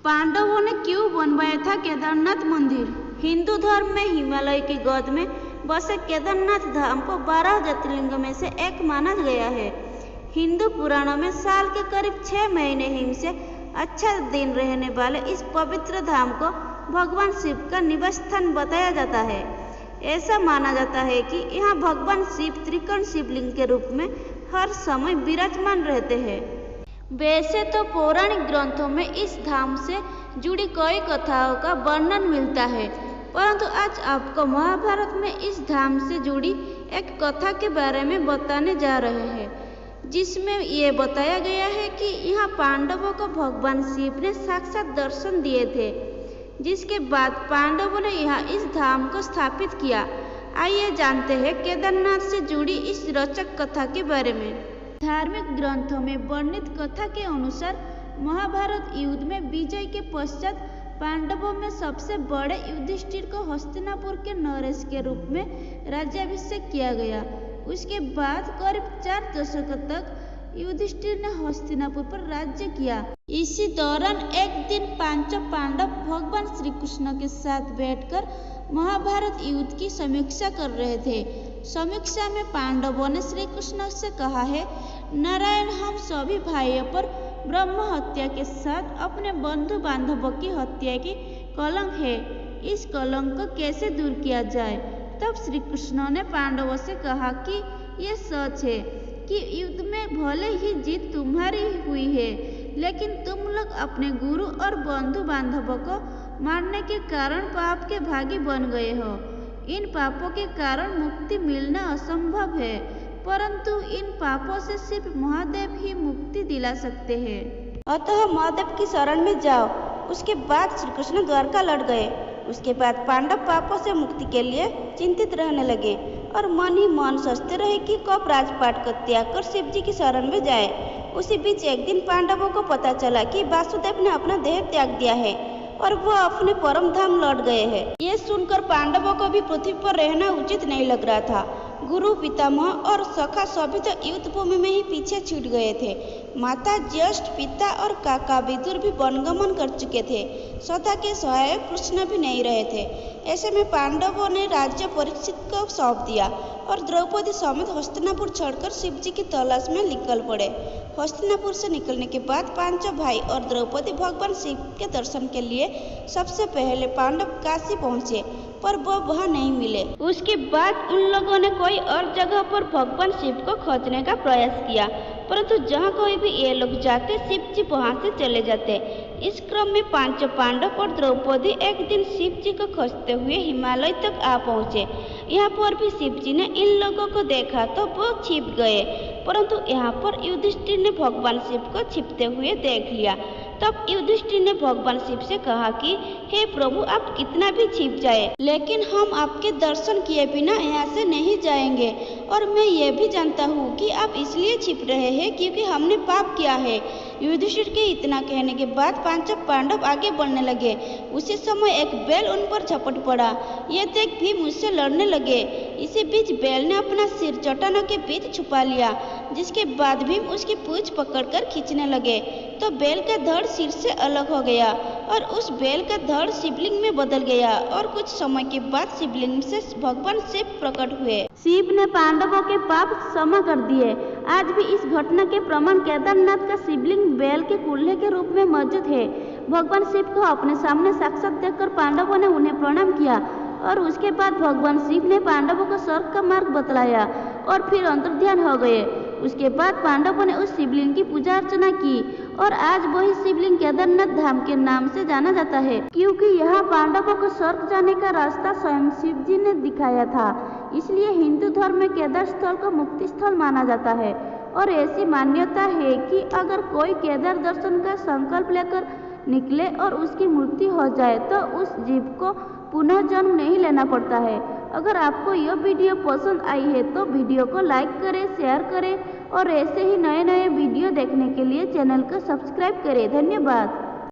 पांडवों ने क्यों बनवाया था केदारनाथ मंदिर? हिंदू धर्म में हिमालय की गोद में बसे केदारनाथ धाम को 12 ज्योतिर्लिंग में से एक माना गया है। हिंदू पुराणों में साल के करीब 6 महीने हिम से अच्छा दिन रहने वाले इस पवित्र धाम को भगवान शिव का निवास स्थान बताया जाता है। ऐसा माना जाता है कि यहाँ भगवान शिव त्रिकोण शिवलिंग के रूप में हर समय विराजमान रहते हैं। वैसे तो पौराणिक ग्रंथों में इस धाम से जुड़ी कई कथाओं का वर्णन मिलता है, परंतु आज आपको महाभारत में इस धाम से जुड़ी एक कथा के बारे में बताने जा रहे हैं, जिसमें ये बताया गया है कि यहाँ पांडवों को भगवान शिव ने साक्षात दर्शन दिए थे, जिसके बाद पांडवों ने यहाँ इस धाम को स्थापित किया। आइए जानते हैं केदारनाथ से जुड़ी इस रोचक कथा के बारे में। धार्मिक ग्रंथों में वर्णित कथा के अनुसार महाभारत युद्ध में विजय के पश्चात पांडवों में सबसे बड़े युधिष्ठिर को हस्तिनापुर के नरेश के रूप में राज्याभिषेक किया गया। उसके बाद करीब 4 दशकों तक युधिष्ठिर ने हस्तिनापुर पर राज्य किया। इसी दौरान एक दिन पांचों पांडव भगवान श्री कृष्ण के साथ बैठकर महाभारत युद्ध की समीक्षा कर रहे थे। समीक्षा में पांडवों ने श्री कृष्ण से कहा है, नारायण हम सभी भाइयों पर ब्रह्म हत्या के साथ अपने बंधु बांधवों की हत्या की कलंक है। इस कलंक को कैसे दूर किया जाए? तब श्री कृष्ण ने पांडवों से कहा कि यह सच है कि युद्ध में भले ही जीत तुम्हारी हुई है, लेकिन तुम लोग अपने गुरु और बंधु बांधवों को मारने के कारण पाप के भागी बन गए हो। इन पापों के कारण मुक्ति मिलना असंभव है, परंतु इन पापों से सिर्फ महादेव ही मुक्ति दिला सकते हैं। अतः महादेव की शरण में जाओ। उसके बाद श्री कृष्ण द्वारका लौट गए। उसके बाद पांडव पापों से मुक्ति के लिए चिंतित रहने लगे और मन ही मन सोचते रहे कि कब राजपाट को त्याग कर शिव जी की शरण में जाए। उसी बीच एक दिन पांडवों को पता चला कि वासुदेव ने अपना देह त्याग दिया है और वह अपने परम धाम लौट गए हैं। ये सुनकर पांडवों को भी पृथ्वी पर रहना उचित नहीं लग रहा था। गुरु पितामह और सखा सभी तो युद्ध भूमि में ही पीछे छूट गए थे। माता ज्येष्ठ पिता और काका विदुर भी वनगमन कर चुके थे। सदा के सहायक कृष्ण भी नहीं रहे थे। ऐसे में पांडवों ने राज्य परीक्षित को सौंप दिया और द्रौपदी समेत हस्तिनापुर छोड़कर शिव जी की तलाश में निकल पड़े। हस्तिनापुर से निकलने के बाद पांचों भाई और द्रौपदी भगवान शिव के दर्शन के लिए सबसे पहले पांडव काशी पहुंचे, पर वो वहां नहीं मिले। उसके बाद उन लोगों ने कोई और जगह पर भगवान शिव को खोजने का प्रयास किया, परंतु जहाँ कोई भी ये लोग जाते शिव जी वहाँ से चले जाते। इस क्रम में पांचों पांडव और द्रौपदी एक दिन शिव जी को खोजते हुए हिमालय तक आ पहुँचे। यहाँ पर भी शिव जी ने इन लोगों को देखा तो वो छिप गए, परंतु यहाँ पर युधिष्ठिर ने भगवान शिव को छिपते हुए देख लिया। तब युधिष्ठिर ने भगवान शिव से कहा कि हे प्रभु, आप कितना भी छिप जाए, लेकिन हम आपके दर्शन किए बिना यहाँ से नहीं जाएंगे। और मैं ये भी जानता हूँ कि आप इसलिए छिप रहे हैं क्योंकि हमने पाप किया है। युधिष्ठिर के इतना कहने के बाद पांचों पांडव आगे बढ़ने लगे। उसी समय एक बैल उन पर झपट पड़ा। ये देख भीम उससे लड़ने लगे। इसी बीच बैल ने अपना सिर चट्टानों के बीच छुपा लिया, जिसके बाद भीम उसकी पूंछ पकड़कर खींचने लगे तो बैल का धड़ सिर से अलग हो गया और उस बैल का धड़ शिवलिंग में बदल गया और कुछ समय के बाद शिवलिंग से भगवान शिव प्रकट हुए। शिव ने पांडवों के पाप क्षमा कर दिए। आज भी इस घटना के प्रमाण केदारनाथ का शिवलिंग बैल के कूल्हे के रूप में मौजूद है। भगवान शिव को अपने सामने साक्षात देखकर पांडवों ने उन्हें प्रणाम किया और उसके बाद भगवान शिव ने पांडवों को स्वर्ग का मार्ग बतलाया और फिर अंतर्ध्यान हो गए। उसके बाद पांडवों ने उस शिवलिंग की पूजा अर्चना की और आज वही शिवलिंग केदारनाथ धाम के नाम से जाना जाता है, क्योंकि यहाँ पांडवों को स्वर्ग जाने का रास्ता स्वयं शिव जी ने दिखाया था। इसलिए हिंदू धर्म में केदार स्थल को मुक्ति स्थल माना जाता है और ऐसी मान्यता है कि अगर कोई केदार दर्शन का संकल्प लेकर निकले और उसकी मृत्यु हो जाए तो उस जीव को पुनः जन्म नहीं लेना पड़ता है। अगर आपको यह वीडियो पसंद आई है तो वीडियो को लाइक करें, शेयर करें और ऐसे ही नए नए वीडियो देखने के लिए चैनल को सब्सक्राइब करें। धन्यवाद।